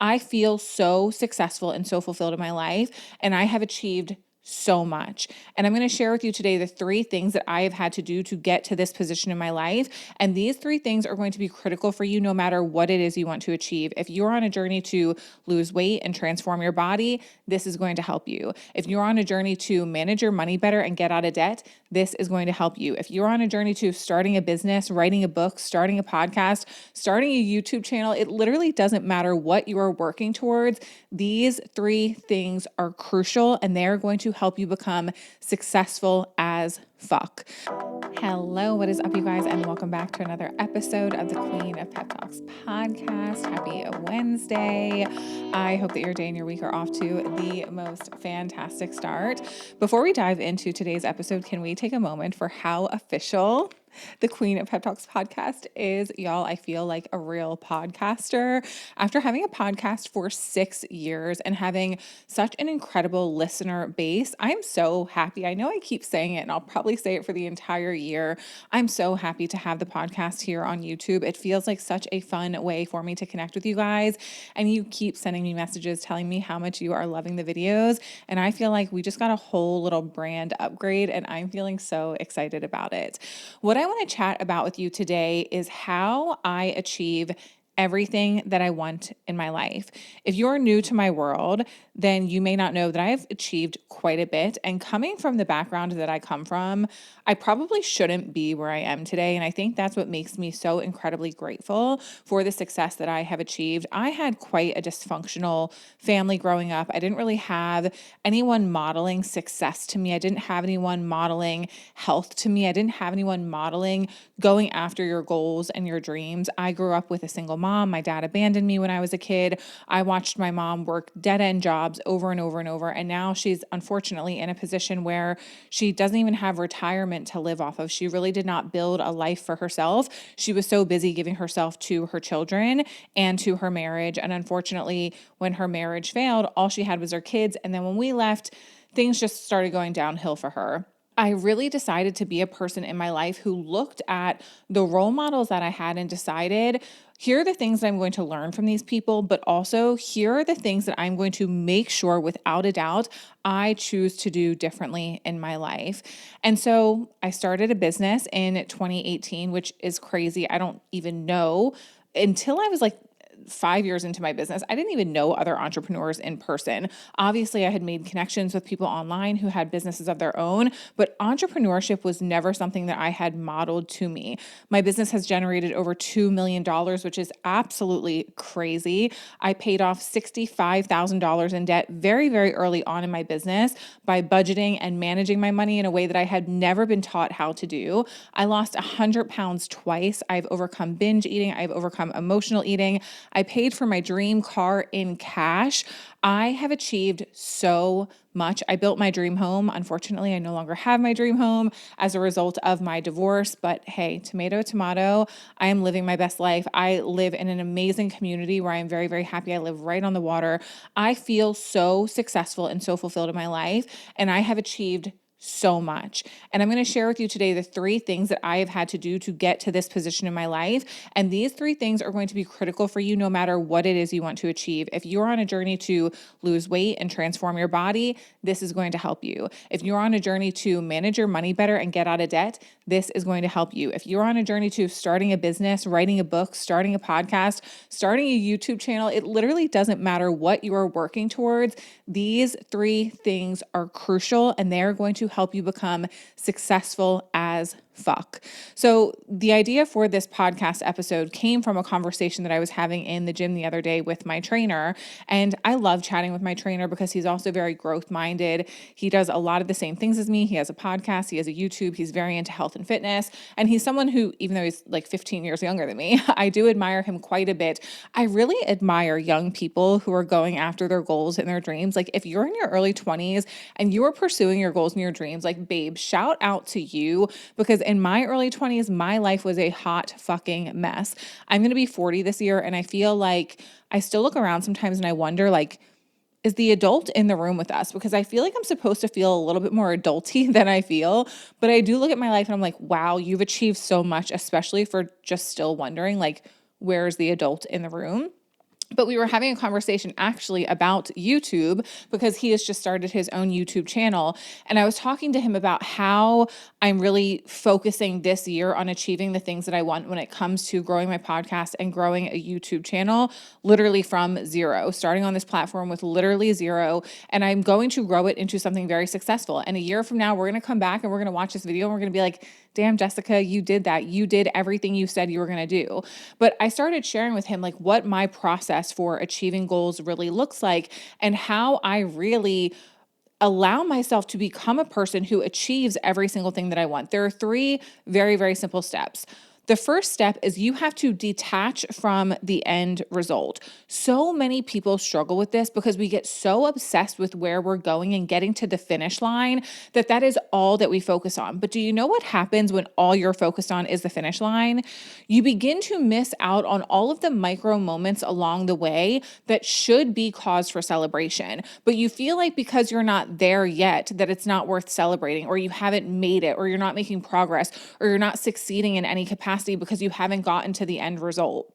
I feel so successful and so fulfilled in my life, and I have achieved so much. And I'm going to share with you today the 3 things that I have had to do to get to this position in my life. And these 3 things are going to be critical for you no matter what it is you want to achieve. If you're on a journey to lose weight and transform your body, this is going to help you. If you're on a journey to manage your money better and get out of debt, this is going to help you. If you're on a journey to starting a business, writing a book, starting a podcast, starting a YouTube channel, it literally doesn't matter what you are working towards. These 3 things are crucial, and they're going to help you become successful as fuck. Hello, what is up, you guys, and welcome back to another episode of the Queen of Pep Talks podcast. Happy Wednesday. I hope that your day and your week are off to the most fantastic start. Before we dive into today's episode, can we take a moment for how official the Queen of Pep Talks podcast is? Y'all, I feel like a real podcaster. After having a podcast for 6 years and having such an incredible listener base, I'm so happy. I know I keep saying it, and I'll probably say it for the entire year. I'm so happy to have the podcast here on YouTube. It feels like such a fun way for me to connect with you guys, and you keep sending me messages telling me how much you are loving the videos, and I feel like we just got a whole little brand upgrade, and I'm feeling so excited about it. What I want to chat about with you today is how I achieve everything that I want in my life. If you're new to my world, then you may not know that I have achieved quite a bit. And coming from the background that I come from, I probably shouldn't be where I am today. And I think that's what makes me so incredibly grateful for the success that I have achieved. I had quite a dysfunctional family growing up. I didn't really have anyone modeling success to me. I didn't have anyone modeling health to me. I didn't have anyone modeling going after your goals and your dreams. I grew up with a single mom. My dad abandoned me when I was a kid. I watched my mom work dead-end jobs over and over and over. And now she's unfortunately in a position where she doesn't even have retirement to live off of. She really did not build a life for herself. She was so busy giving herself to her children and to her marriage. And unfortunately, when her marriage failed, all she had was her kids. And then when we left, things just started going downhill for her. I really decided to be a person in my life who looked at the role models that I had and decided, here are the things that I'm going to learn from these people, but also here are the things that I'm going to make sure without a doubt I choose to do differently in my life. And so I started a business in 2018, which is crazy. I don't even know, until I was like 5 years into my business, I didn't even know other entrepreneurs in person. Obviously, I had made connections with people online who had businesses of their own, but entrepreneurship was never something that I had modeled to me. My business has generated over $2 million, which is absolutely crazy. I paid off $65,000 in debt very, very early on in my business by budgeting and managing my money in a way that I had never been taught how to do. I lost 100 pounds twice. I've overcome binge eating. I've overcome emotional eating. I paid for my dream car in cash. I have achieved so much. I built my dream home. Unfortunately, I no longer have my dream home as a result of my divorce, but hey, tomato, tomato, I am living my best life. I live in an amazing community where I am very, very happy. I live right on the water. I feel so successful and so fulfilled in my life, and I have achieved so much. And I'm going to share with you today the 3 things that I have had to do to get to this position in my life. And these 3 things are going to be critical for you no matter what it is you want to achieve. If you're on a journey to lose weight and transform your body, this is going to help you. If you're on a journey to manage your money better and get out of debt, this is going to help you. If you're on a journey to starting a business, writing a book, starting a podcast, starting a YouTube channel, it literally doesn't matter what you are working towards. These 3 things are crucial, and they're going to help you become successful as fuck. So the idea for this podcast episode came from a conversation that I was having in the gym the other day with my trainer. And I love chatting with my trainer because he's also very growth minded. He does a lot of the same things as me. He has a podcast, he has a YouTube, he's very into health and fitness. And he's someone who, even though he's like 15 years younger than me, I do admire him quite a bit. I really admire young people who are going after their goals and their dreams. Like if you're in your early 20s and you are pursuing your goals and your dreams, like babe, shout out to you, because in my early 20s, my life was a hot fucking mess. I'm going to be 40 this year, and I feel like I still look around sometimes and I wonder, like, is the adult in the room with us? Because I feel like I'm supposed to feel a little bit more adulty than I feel, but I do look at my life and I'm like, wow, you've achieved so much, especially for just still wondering, like, where's the adult in the room? But we were having a conversation actually about YouTube because he has just started his own YouTube channel. And I was talking to him about how I'm really focusing this year on achieving the things that I want when it comes to growing my podcast and growing a YouTube channel, literally from zero, starting on this platform with literally zero. And I'm going to grow it into something very successful. And a year from now, we're going to come back and we're going to watch this video and we're going to be like, damn, Jessica, you did that. You did everything you said you were going to do. But I started sharing with him like what my process for achieving goals really looks like and how I really allow myself to become a person who achieves every single thing that I want. There are three very, very simple steps. The first step is you have to detach from the end result. So many people struggle with this because we get so obsessed with where we're going and getting to the finish line that is all that we focus on. But do you know what happens when all you're focused on is the finish line? You begin to miss out on all of the micro moments along the way that should be cause for celebration. But you feel like because you're not there yet, that it's not worth celebrating, or you haven't made it, or you're not making progress, or you're not succeeding in any capacity because you haven't gotten to the end result.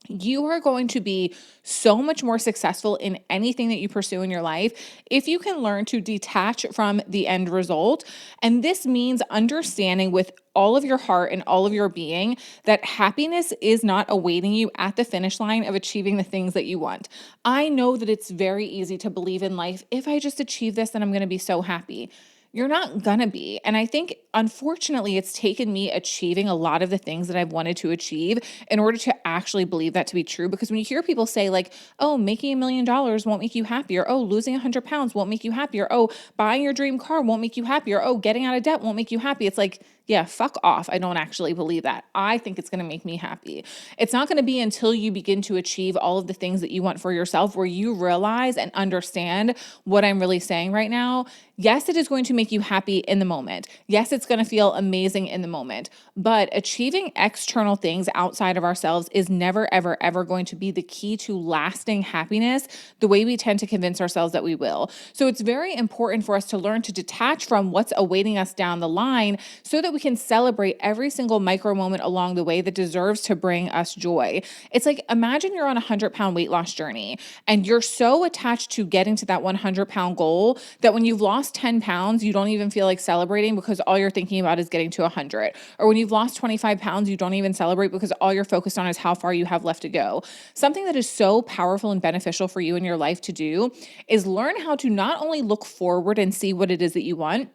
You are going to be so much more successful in anything that you pursue in your life if you can learn to detach from the end result. And this means understanding with all of your heart and all of your being that happiness is not awaiting you at the finish line of achieving the things that you want. I know that it's very easy to believe in life. If I just achieve this, then I'm going to be so happy. You're not gonna be. And I think, unfortunately, it's taken me achieving a lot of the things that I've wanted to achieve in order to actually believe that to be true. Because when you hear people say, like, oh, making $1 million won't make you happier. Oh, losing 100 pounds won't make you happier. Oh, buying your dream car won't make you happier. Oh, getting out of debt won't make you happy. It's like, yeah, fuck off. I don't actually believe that. I think it's going to make me happy. It's not going to be until you begin to achieve all of the things that you want for yourself where you realize and understand what I'm really saying right now. Yes, it is going to make you happy in the moment. Yes, it's going to feel amazing in the moment. But achieving external things outside of ourselves is never, ever, ever going to be the key to lasting happiness the way we tend to convince ourselves that we will. So it's very important for us to learn to detach from what's awaiting us down the line so that we can celebrate every single micro moment along the way that deserves to bring us joy. It's like, imagine you're on a 100-pound weight loss journey and you're so attached to getting to that 100-pound goal that when you've lost 10 pounds, you don't even feel like celebrating because all you're thinking about is getting to 100. Or when you've lost 25 pounds, you don't even celebrate because all you're focused on is how far you have left to go. Something that is so powerful and beneficial for you in your life to do is learn how to not only look forward and see what it is that you want,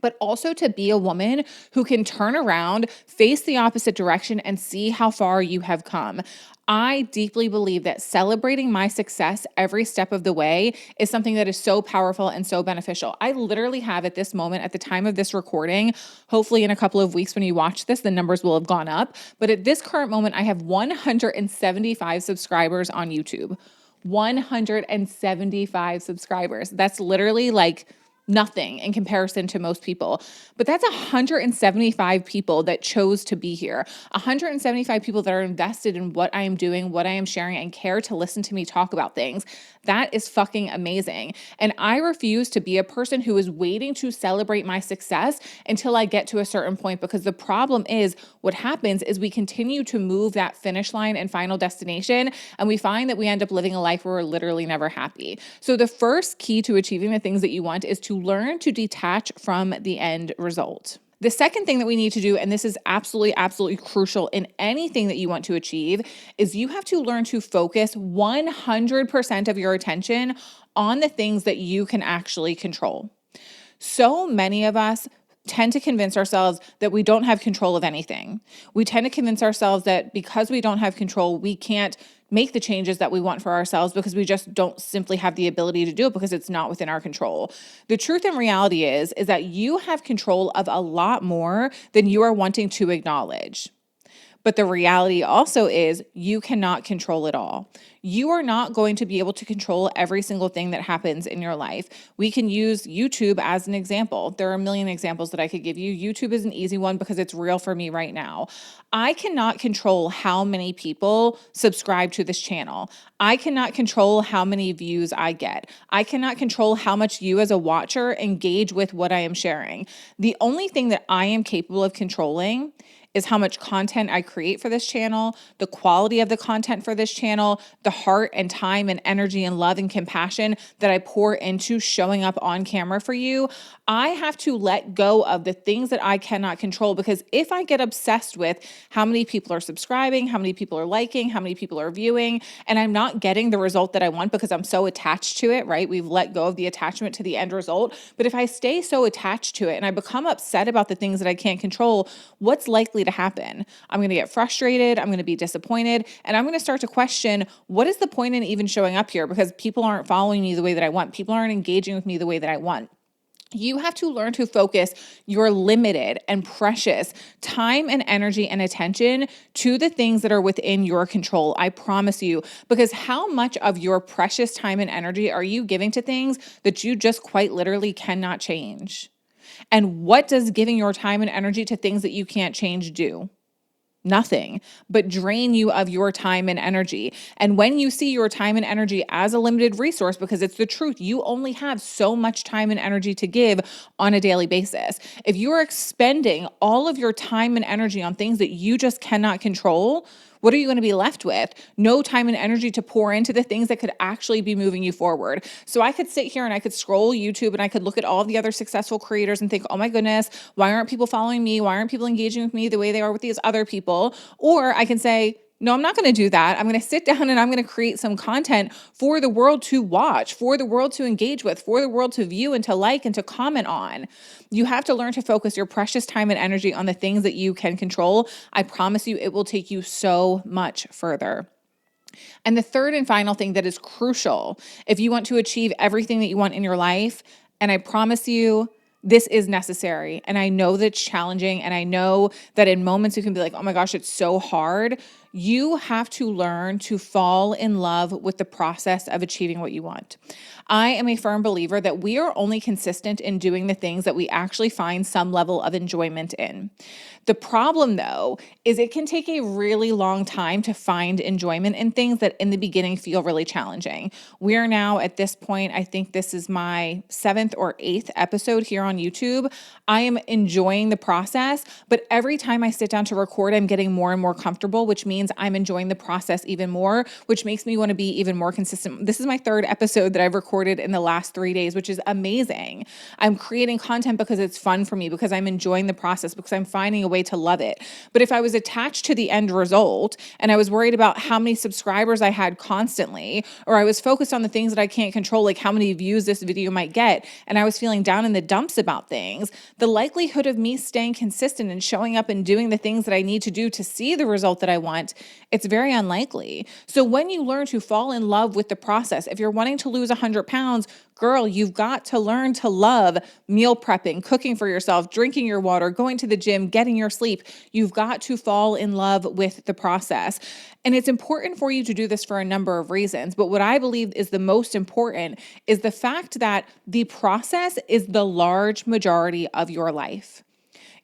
but also to be a woman who can turn around, face the opposite direction, and see how far you have come. I deeply believe that celebrating my success every step of the way is something that is so powerful and so beneficial. I literally have at this moment, at the time of this recording, hopefully in a couple of weeks when you watch this, the numbers will have gone up. But at this current moment, I have 175 subscribers on YouTube. 175 subscribers. That's literally like nothing in comparison to most people. But that's 175 people that chose to be here. 175 people that are invested in what I am doing, what I am sharing, and care to listen to me talk about things. That is fucking amazing. And I refuse to be a person who is waiting to celebrate my success until I get to a certain point, because the problem is what happens is we continue to move that finish line and final destination, and we find that we end up living a life where we're literally never happy. So the first key to achieving the things that you want is to learn to detach from the end result. The second thing that we need to do, and this is absolutely, absolutely crucial in anything that you want to achieve, is you have to learn to focus 100% of your attention on the things that you can actually control. So many of us tend to convince ourselves that we don't have control of anything. We tend to convince ourselves that because we don't have control, we can't make the changes that we want for ourselves because we just don't simply have the ability to do it because it's not within our control. The truth and reality is that you have control of a lot more than you are wanting to acknowledge. But the reality also is you cannot control it all. You are not going to be able to control every single thing that happens in your life. We can use YouTube as an example. There are a million examples that I could give you. YouTube is an easy one because it's real for me right now. I cannot control how many people subscribe to this channel. I cannot control how many views I get. I cannot control how much you as a watcher engage with what I am sharing. The only thing that I am capable of controlling is how much content I create for this channel, the quality of the content for this channel, the heart and time and energy and love and compassion that I pour into showing up on camera for you. I have to let go of the things that I cannot control, because if I get obsessed with how many people are subscribing, how many people are liking, how many people are viewing, and I'm not getting the result that I want because I'm so attached to it, right? We've let go of the attachment to the end result. But if I stay so attached to it and I become upset about the things that I can't control, what's likely to happen? I'm going to get frustrated. I'm going to be disappointed. And I'm going to start to question, what is the point in even showing up here? Because people aren't following me the way that I want. People aren't engaging with me the way that I want. You have to learn to focus your limited and precious time and energy and attention to the things that are within your control. I promise you, because how much of your precious time and energy are you giving to things that you just quite literally cannot change? And what does giving your time and energy to things that you can't change do? Nothing but drain you of your time and energy. And when you see your time and energy as a limited resource, because it's the truth, you only have so much time and energy to give on a daily basis. If you are expending all of your time and energy on things that you just cannot control, what are you going to be left with? No time and energy to pour into the things that could actually be moving you forward. So I could sit here and I could scroll YouTube and I could look at all the other successful creators and think, oh my goodness, why aren't people following me? Why aren't people engaging with me the way they are with these other people? Or I can say, no, I'm not going to do that. I'm going to sit down and I'm going to create some content for the world to watch, for the world to engage with, for the world to view and to like and to comment on. You have to learn to focus your precious time and energy on the things that you can control. I promise you, it will take you so much further. And the third and final thing that is crucial if you want to achieve everything that you want in your life, and I promise you, this is necessary. And I know that it's challenging. And I know that in moments you can be like, oh my gosh, it's so hard. You have to learn to fall in love with the process of achieving what you want. I am a firm believer that we are only consistent in doing the things that we actually find some level of enjoyment in. The problem, though, is it can take a really long time to find enjoyment in things that in the beginning feel really challenging. We are now at this point, I think this is my 7th or 8th episode here on YouTube. I am enjoying the process, but every time I sit down to record, I'm getting more and more comfortable, which means I'm enjoying the process even more, which makes me want to be even more consistent. This is my 3rd episode that I've recorded in the last 3 days, which is amazing. I'm creating content because it's fun for me, because I'm enjoying the process, because I'm finding a way to love it. But if I was attached to the end result and I was worried about how many subscribers I had constantly, or I was focused on the things that I can't control, like how many views this video might get, and I was feeling down in the dumps about things, the likelihood of me staying consistent and showing up and doing the things that I need to do to see the result that I want, it's very unlikely. So when you learn to fall in love with the process, if you're wanting to lose 100 pounds, girl, you've got to learn to love meal prepping, cooking for yourself, drinking your water, going to the gym, getting your sleep. You've got to fall in love with the process. And it's important for you to do this for a number of reasons. But what I believe is the most important is the fact that the process is the large majority of your life.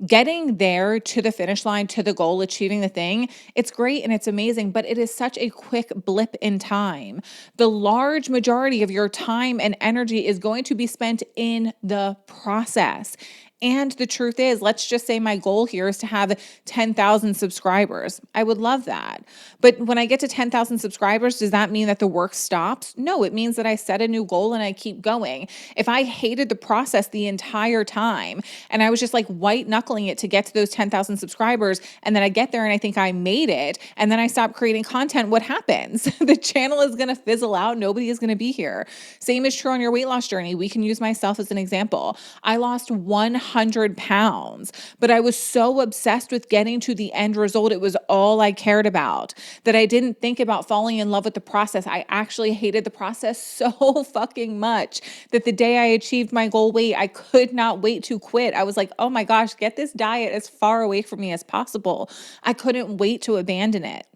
Getting there to the finish line, to the goal, achieving the thing, it's great and it's amazing, but it is such a quick blip in time. The large majority of your time and energy is going to be spent in the process. And the truth is, let's just say my goal here is to have 10,000 subscribers. I would love that. But when I get to 10,000 subscribers, does that mean that the work stops? No, it means that I set a new goal and I keep going. If I hated the process the entire time and I was just like white knuckling it to get to those 10,000 subscribers, and then I get there and I think I made it, and then I stop creating content, what happens? The channel is going to fizzle out. Nobody is going to be here. Same is true on your weight loss journey. We can use myself as an example. I lost 100 pounds, but I was so obsessed with getting to the end result. It was all I cared about, that I didn't think about falling in love with the process. I actually hated the process so fucking much that the day I achieved my goal weight, I could not wait to quit. I was like, oh my gosh, get this diet as far away from me as possible. I couldn't wait to abandon it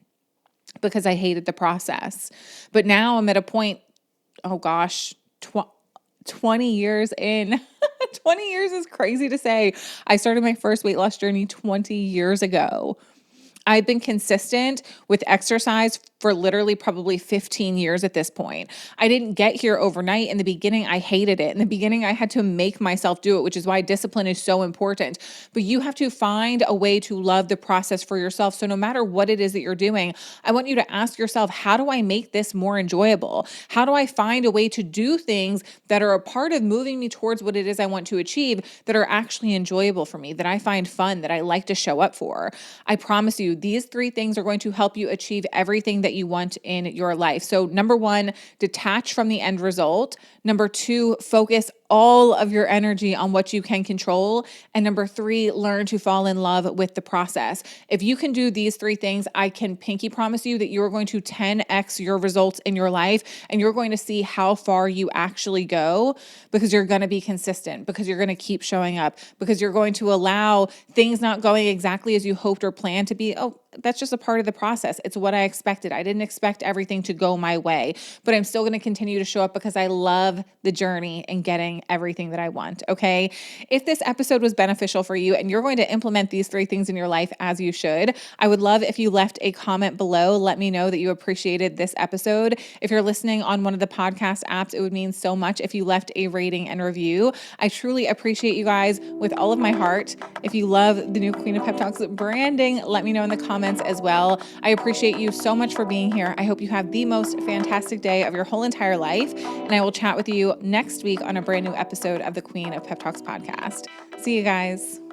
because I hated the process. But now I'm at a point, oh gosh, 20 years in. 20 years is crazy to say. I started my first weight loss journey 20 years ago. I've been consistent with exercise for literally probably 15 years at this point. I didn't get here overnight. In the beginning, I hated it. In the beginning, I had to make myself do it, which is why discipline is so important. But you have to find a way to love the process for yourself. So no matter what it is that you're doing, I want you to ask yourself, how do I make this more enjoyable? How do I find a way to do things that are a part of moving me towards what it is I want to achieve that are actually enjoyable for me, that I find fun, that I like to show up for? I promise you, these three things are going to help you achieve everything that you want in your life. So number one, detach from the end result. Number two, focus all of your energy on what you can control. And number three, learn to fall in love with the process. If you can do these three things, I can pinky promise you that you're going to 10x your results in your life, and you're going to see how far you actually go, because you're going to be consistent, because you're going to keep showing up, because you're going to allow things not going exactly as you hoped or planned to be. Oh, that's just a part of the process. It's what I expected. I didn't expect everything to go my way, but I'm still going to continue to show up because I love the journey and getting everything that I want. Okay. If this episode was beneficial for you and you're going to implement these three things in your life as you should, I would love if you left a comment below. Let me know that you appreciated this episode. If you're listening on one of the podcast apps, it would mean so much if you left a rating and review. I truly appreciate you guys with all of my heart. If you love the new Queen of Pep Talks branding, let me know in the comments as well. I appreciate you so much for being here. I hope you have the most fantastic day of your whole entire life. And I will chat with you next week on a brand new episode of the Queen of Pep Talks podcast. See you guys.